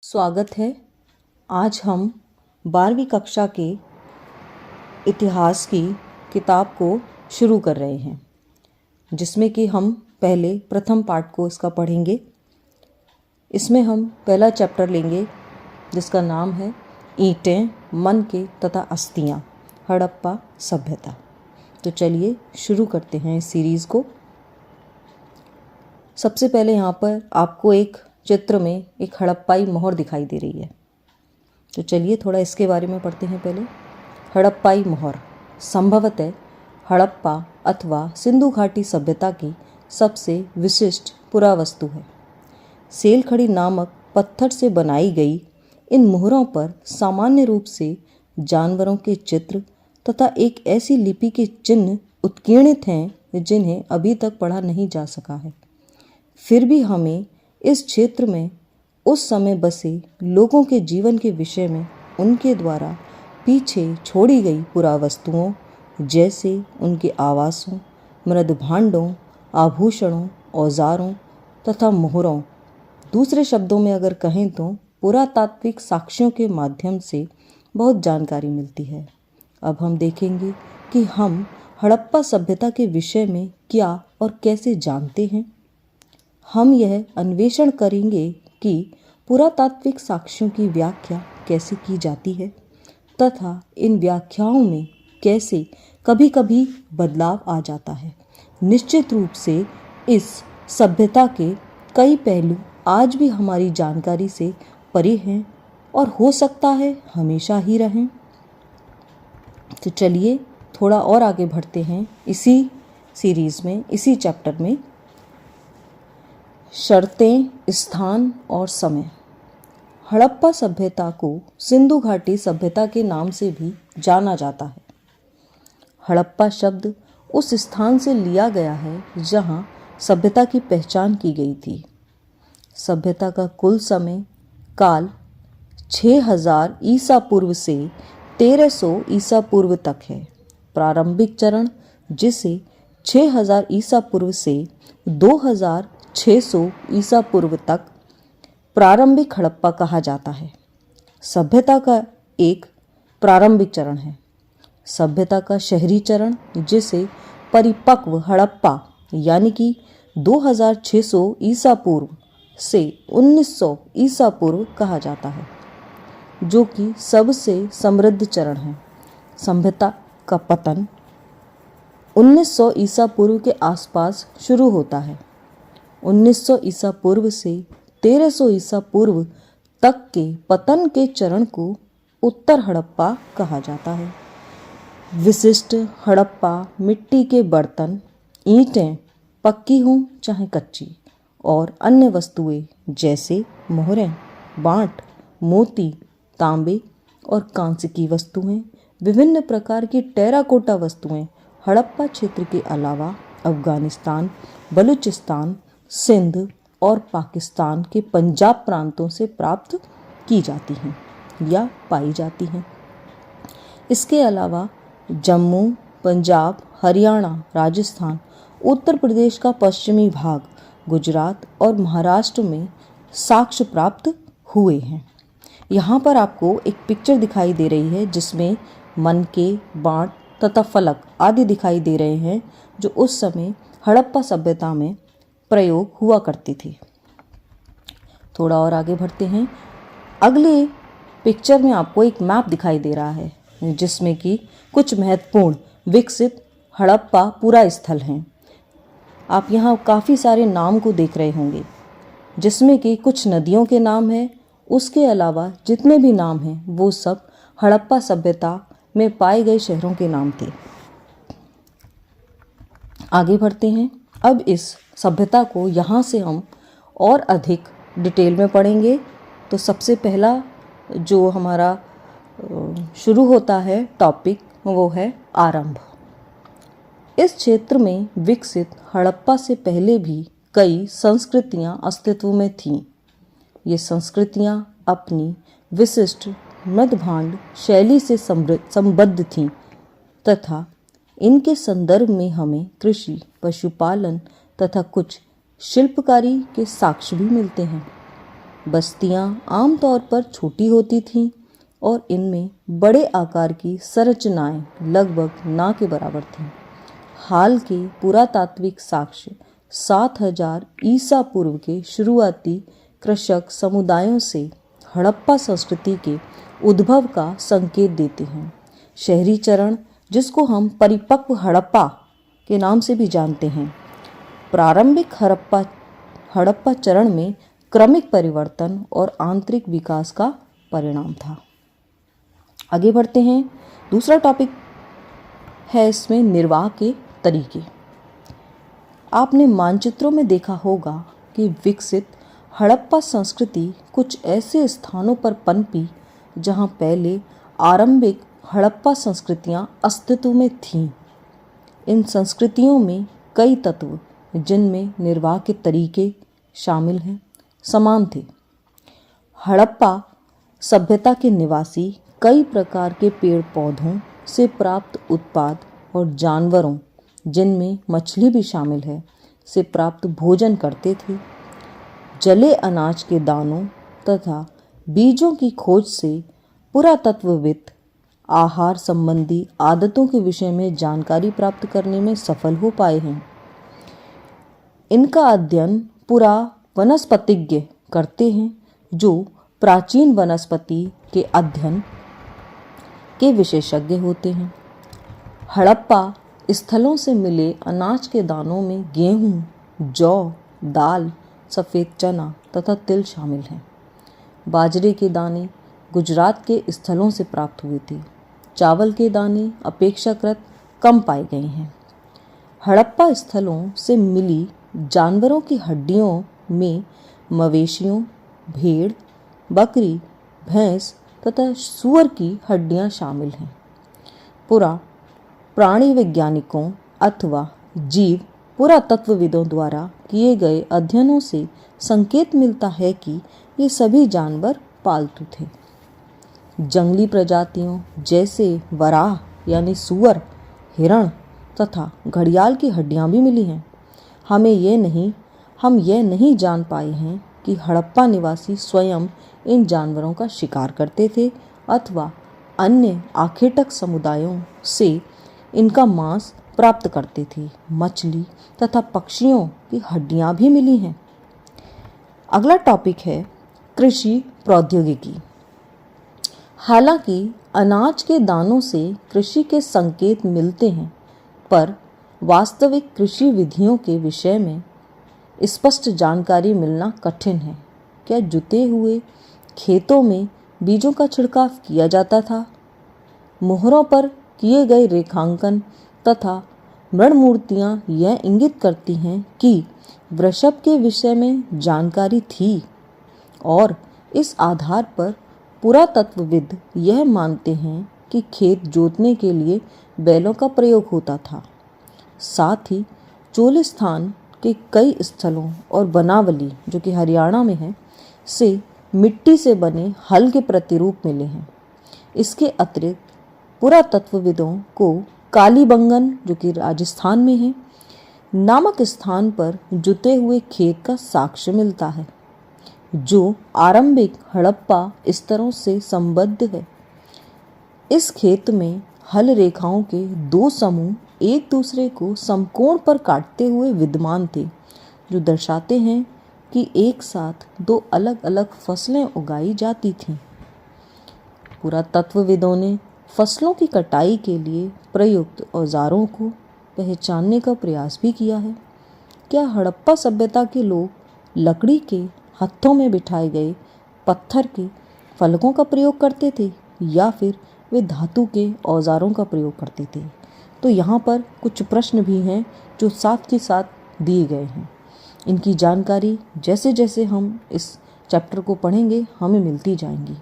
स्वागत है। आज हम 12वीं कक्षा के इतिहास की किताब को शुरू कर रहे हैं, जिसमें कि हम पहले प्रथम पाठ को इसका पढ़ेंगे। इसमें हम पहला चैप्टर लेंगे जिसका नाम है ईंटें, मन के तथा अस्थियाँ, हड़प्पा सभ्यता। तो चलिए शुरू करते हैं इस सीरीज़ को। सबसे पहले यहाँ पर आपको एक चित्र में एक हड़प्पाई मोहर दिखाई दे रही है, तो चलिए थोड़ा इसके बारे में पढ़ते हैं। पहले हड़प्पाई मोहर संभवतः हड़प्पा अथवा सिंधु घाटी सभ्यता की सबसे विशिष्ट पुरावस्तु है। सेलखड़ी नामक पत्थर से बनाई गई इन मोहरों पर सामान्य रूप से जानवरों के चित्र तथा एक ऐसी लिपि के चिन्ह उत्कीर्णित हैं जिन्हें अभी तक पढ़ा नहीं जा सका है। फिर भी हमें इस क्षेत्र में उस समय बसे लोगों के जीवन के विषय में उनके द्वारा पीछे छोड़ी गई पुरावस्तुओं, जैसे उनके आवासों, मृद भांडों, आभूषणों, औजारों तथा मोहरों, दूसरे शब्दों में अगर कहें तो पुरातात्विक साक्ष्यों के माध्यम से बहुत जानकारी मिलती है। अब हम देखेंगे कि हम हड़प्पा सभ्यता के विषय में क्या और कैसे जानते हैं। हम यह अन्वेषण करेंगे कि पुरातात्विक साक्ष्यों की व्याख्या कैसे की जाती है तथा इन व्याख्याओं में कैसे कभी कभी बदलाव आ जाता है। निश्चित रूप से इस सभ्यता के कई पहलू आज भी हमारी जानकारी से परे हैं और हो सकता है हमेशा ही रहें। तो चलिए थोड़ा और आगे बढ़ते हैं इसी सीरीज़ में, इसी चैप्टर में। शर्तें, स्थान और समय। हड़प्पा सभ्यता को सिंधु घाटी सभ्यता के नाम से भी जाना जाता है। हड़प्पा शब्द उस स्थान से लिया गया है जहां सभ्यता की पहचान की गई थी। सभ्यता का कुल समय काल 6000 ईसा पूर्व से 1300 ईसा पूर्व तक है। प्रारंभिक चरण, जिसे 6000 ईसा पूर्व से 2600 ईसा पूर्व तक प्रारंभिक हड़प्पा कहा जाता है, सभ्यता का एक प्रारंभिक चरण है। सभ्यता का शहरी चरण, जिसे परिपक्व हड़प्पा यानी कि 2600 ईसा पूर्व से 1900 ईसा पूर्व कहा जाता है, जो कि सबसे समृद्ध चरण है। सभ्यता का पतन 1900 ईसा पूर्व के आसपास शुरू होता है। 1900 ईसा पूर्व से 1300 ईसा पूर्व तक के पतन के चरण को उत्तर हड़प्पा कहा जाता है। विशिष्ट हड़प्पा मिट्टी के बर्तन, ईंटें, पक्की हों चाहे कच्ची, और अन्य वस्तुएं जैसे मोहरें, बांट, मोती, तांबे और कांस्य की वस्तुएं, विभिन्न प्रकार की टेराकोटा वस्तुएं हड़प्पा क्षेत्र के अलावा अफगानिस्तान, बलूचिस्तान, सिंध और पाकिस्तान के पंजाब प्रांतों से प्राप्त की जाती हैं या पाई जाती हैं। इसके अलावा जम्मू, पंजाब, हरियाणा, राजस्थान, उत्तर प्रदेश का पश्चिमी भाग, गुजरात और महाराष्ट्र में साक्ष्य प्राप्त हुए हैं। यहाँ पर आपको एक पिक्चर दिखाई दे रही है जिसमें मनके, बांट तथा फलक आदि दिखाई दे रहे हैं, जो उस समय हड़प्पा सभ्यता में प्रयोग हुआ करती थी। थोड़ा और आगे बढ़ते हैं। अगले पिक्चर में आपको एक मैप दिखाई दे रहा है, जिसमें कि कुछ महत्वपूर्ण विकसित हड़प्पा पूरा स्थल हैं। आप यहाँ काफ़ी सारे नाम को देख रहे होंगे, जिसमें कि कुछ नदियों के नाम हैं। उसके अलावा जितने भी नाम हैं वो सब हड़प्पा सभ्यता में पाए गए शहरों के नाम थे। आगे बढ़ते हैं। अब इस सभ्यता को यहाँ से हम और अधिक डिटेल में पढ़ेंगे। तो सबसे पहला जो हमारा शुरू होता है टॉपिक, वो है आरंभ। इस क्षेत्र में विकसित हड़प्पा से पहले भी कई संस्कृतियाँ अस्तित्व में थीं। ये संस्कृतियाँ अपनी विशिष्ट मृदभांड शैली से संबद्ध थीं तथा इनके संदर्भ में हमें कृषि, पशुपालन तथा कुछ शिल्पकारी के साक्ष्य भी मिलते हैं। बस्तियां आमतौर पर छोटी होती थीं और इनमें बड़े आकार की संरचनाएं लगभग ना के बराबर थीं। हाल के पुरातात्विक साक्ष्य 7000 ईसा पूर्व के शुरुआती कृषक समुदायों से हड़प्पा संस्कृति के उद्भव का संकेत देते हैं। शहरी चरण, जिसको हम परिपक्व हड़प्पा के नाम से भी जानते हैं, प्रारंभिक हड़प्पा चरण में क्रमिक परिवर्तन और आंतरिक विकास का परिणाम था। आगे बढ़ते हैं। दूसरा टॉपिक है इसमें निर्वाह के तरीके। आपने मानचित्रों में देखा होगा कि विकसित हड़प्पा संस्कृति कुछ ऐसे स्थानों पर पनपी जहां पहले आरंभिक हड़प्पा संस्कृतियां अस्तित्व में थीं। इन संस्कृतियों में कई तत्व, जिनमें निर्वाह के तरीके शामिल हैं, समान थे। हड़प्पा सभ्यता के निवासी कई प्रकार के पेड़ पौधों से प्राप्त उत्पाद और जानवरों, जिनमें मछली भी शामिल है, से प्राप्त भोजन करते थे। जले अनाज के दानों तथा बीजों की खोज से पुरातत्वविद आहार संबंधी आदतों के विषय में जानकारी प्राप्त करने में सफल हो पाए हैं। इनका अध्ययन पुरा वनस्पतिज्ञ करते हैं, जो प्राचीन वनस्पति के अध्ययन के विशेषज्ञ होते हैं। हड़प्पा स्थलों से मिले अनाज के दानों में गेहूं, जौ, दाल, सफ़ेद चना तथा तिल शामिल हैं। बाजरे के दाने गुजरात के स्थलों से प्राप्त हुए थे। चावल के दाने अपेक्षाकृत कम पाए गए हैं। हड़प्पा स्थलों से मिली जानवरों की हड्डियों में मवेशियों, भेड़, बकरी, भैंस तथा सूअर की हड्डियां शामिल हैं। प्राणी वैज्ञानिकों अथवा जीव पुरातत्वविदों द्वारा किए गए अध्ययनों से संकेत मिलता है कि ये सभी जानवर पालतू थे। जंगली प्रजातियों जैसे वराह यानी सूअर, हिरण तथा घड़ियाल की हड्डियां भी मिली हैं। हम यह नहीं जान पाए हैं कि हड़प्पा निवासी स्वयं इन जानवरों का शिकार करते थे अथवा अन्य आखेटक समुदायों से इनका मांस प्राप्त करते थे। मछली तथा पक्षियों की हड्डियां भी मिली हैं। अगला टॉपिक है कृषि प्रौद्योगिकी। हालांकि अनाज के दानों से कृषि के संकेत मिलते हैं, पर वास्तविक कृषि विधियों के विषय में स्पष्ट जानकारी मिलना कठिन है। क्या जुते हुए खेतों में बीजों का छिड़काव किया जाता था? मोहरों पर किए गए रेखांकन तथा मृण मूर्तियाँ यह इंगित करती हैं कि वृषभ के विषय में जानकारी थी, और इस आधार पर पुरातत्वविद यह मानते हैं कि खेत जोतने के लिए बैलों का प्रयोग होता था। साथ ही चोलिस्तान के कई स्थलों और बनावली, जो कि हरियाणा में है, से मिट्टी से बने हल के प्रतिरूप मिले हैं। इसके अतिरिक्त पुरातत्वविदों को कालीबंगन, जो कि राजस्थान में है, नामक स्थान पर जुते हुए खेत का साक्ष्य मिलता है, जो आरंभिक हड़प्पा स्तरों से संबद्ध है। इस खेत में हल रेखाओं के दो समूह एक दूसरे को समकोण पर काटते हुए विद्यमान थे, जो दर्शाते हैं कि एक साथ दो अलग अलग फसलें उगाई जाती थीं। पुरातत्वविदों ने फसलों की कटाई के लिए प्रयुक्त औजारों को पहचानने का प्रयास भी किया है। क्या हड़प्पा सभ्यता के लोग लकड़ी के हत्थों में बिठाए गए पत्थर के फलकों का प्रयोग करते थे, या फिर वे धातु के औजारों का प्रयोग करते थे? तो यहाँ पर कुछ प्रश्न भी हैं जो साथ के साथ दिए गए हैं। इनकी जानकारी जैसे जैसे हम इस चैप्टर को पढ़ेंगे हमें मिलती जाएंगी।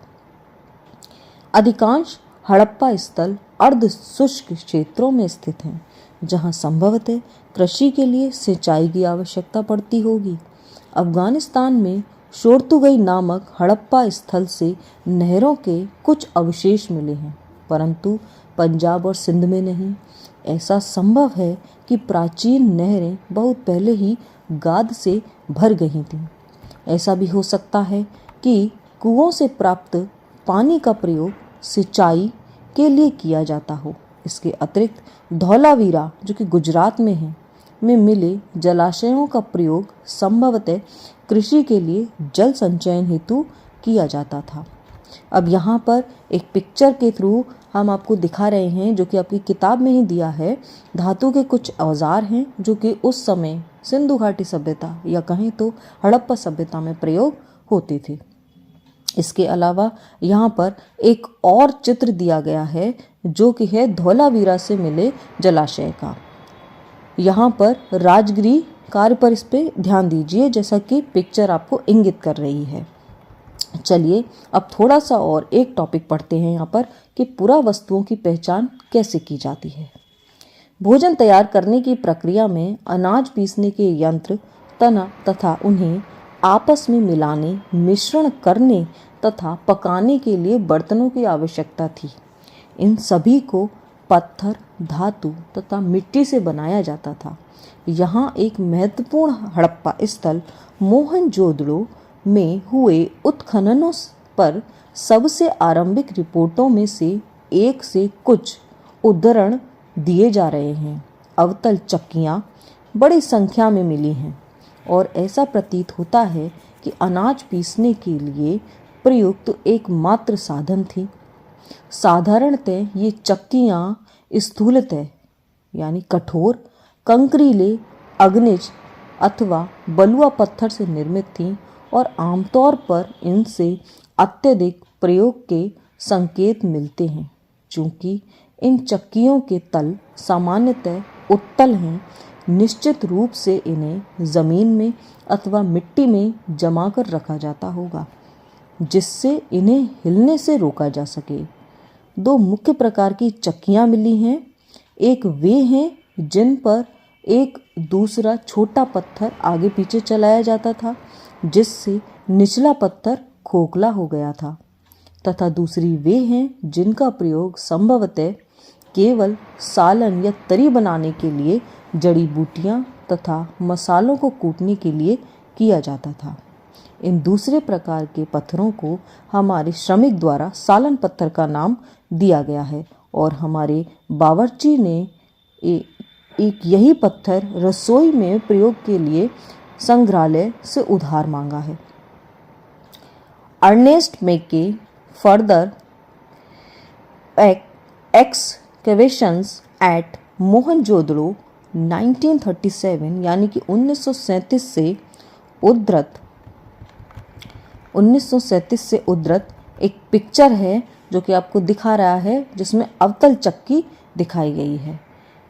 अधिकांश हड़प्पा स्थल अर्ध शुष्क क्षेत्रों में स्थित हैं, जहाँ संभवतः कृषि के लिए सिंचाई की आवश्यकता पड़ती होगी। अफगानिस्तान में शोरतुगई नामक हड़प्पा स्थल से नहरों के कुछ अवशेष मिले हैं, परंतु पंजाब और सिंध में नहीं। ऐसा संभव है कि प्राचीन नहरें बहुत पहले ही गाद से भर गई थीं। ऐसा भी हो सकता है कि कि कुओं से प्राप्त पानी का प्रयोग सिंचाई के लिए किया जाता हो। इसके अतिरिक्त धौलावीरा जो कि गुजरात में है में मिले जलाशयों का प्रयोग संभवतः कृषि के लिए जल संचयन हेतु किया जाता था। अब यहाँ पर एक पिक्चर के थ्रू हम आपको दिखा रहे हैं, जो कि आपकी किताब में ही दिया है। धातु के कुछ औजार हैं जो कि उस समय सिंधु घाटी सभ्यता या कहें तो हड़प्पा सभ्यता में प्रयोग होते थे। इसके अलावा यहाँ पर एक और चित्र दिया गया है जो कि है धौलावीरा से मिले जलाशय का। यहाँ पर राजगिरी कार्य पर इस पे ध्यान दीजिए, जैसा कि पिक्चर आपको इंगित कर रही है। चलिए अब थोड़ा सा और एक टॉपिक पढ़ते हैं यहाँ पर कि पुरावस्तुओं की पहचान कैसे की जाती है। भोजन तैयार करने की प्रक्रिया में अनाज पीसने के यंत्र, तना तथा उन्हें आपस में मिलाने, मिश्रण करने तथा पकाने के लिए बर्तनों की आवश्यकता थी। इन सभी को पत्थर, धातु तथा मिट्टी से बनाया जाता था। यहाँ एक महत्वपूर्ण हड़प्पा स्थल मोहनजोदड़ो में हुए उत्खननों पर सबसे आरंभिक रिपोर्टों में से एक से कुछ उद्धरण दिए जा रहे हैं। अवतल चक्कियाँ बड़ी संख्या में मिली हैं और ऐसा प्रतीत होता है कि अनाज पीसने के लिए प्रयुक्त एकमात्र साधन थी। साधारणतः ये चक्कियाँ स्थूलतः यानी कठोर, कंकरीले, अग्निज अथवा बलुआ पत्थर से निर्मित थीं और आमतौर पर इनसे अत्यधिक प्रयोग के संकेत मिलते हैं। चूँकि इन चक्कियों के तल सामान्यतः उत्तल हैं, निश्चित रूप से इन्हें ज़मीन में अथवा मिट्टी में जमा कर रखा जाता होगा, जिससे इन्हें हिलने से रोका जा सके। दो मुख्य प्रकार की चक्कियाँ मिली हैं। एक वे हैं जिन पर एक दूसरा छोटा पत्थर आगे पीछे चलाया जाता था, जिससे निचला पत्थर खोखला हो गया था, तथा दूसरी वे हैं जिनका प्रयोग संभवतः केवल सालन या तरी बनाने के लिए, जड़ी बूटियाँ तथा मसालों को कूटने के लिए किया जाता था। इन दूसरे प्रकार के पत्थरों को हमारे श्रमिक द्वारा सालन पत्थर का नाम दिया गया है और हमारे बावर्ची ने एक यही पत्थर रसोई में प्रयोग के लिए संग्रहालय से उधार मांगा है। अर्नेस्ट मेके फर्दर एक्सकेवेशंस एट मोहनजोदड़ो 1937 यानी कि 1937 से उद्धृत एक पिक्चर है जो कि आपको दिखा रहा है, जिसमें अवतल चक्की दिखाई गई है।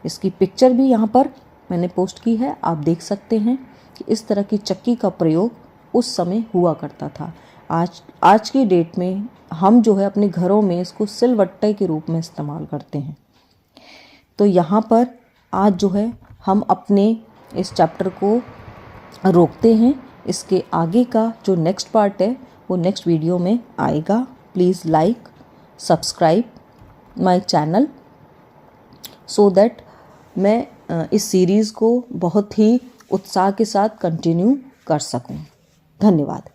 इसकी पिक्चर भी यहाँ पर मैंने पोस्ट की है, आप देख सकते हैं कि इस तरह की चक्की का प्रयोग उस समय हुआ करता था। आज की डेट में हम जो है अपने घरों में इसको सिलवट्टे के रूप में इस्तेमाल करते हैं। तो यहाँ पर आज जो है हम अपने इस चैप्टर को रोकते हैं। इसके आगे का जो नेक्स्ट पार्ट है वो नेक्स्ट वीडियो में आएगा। Please like, subscribe my channel so that मैं इस सीरीज़ को बहुत ही उत्साह के साथ कंटिन्यू कर सकूं। धन्यवाद।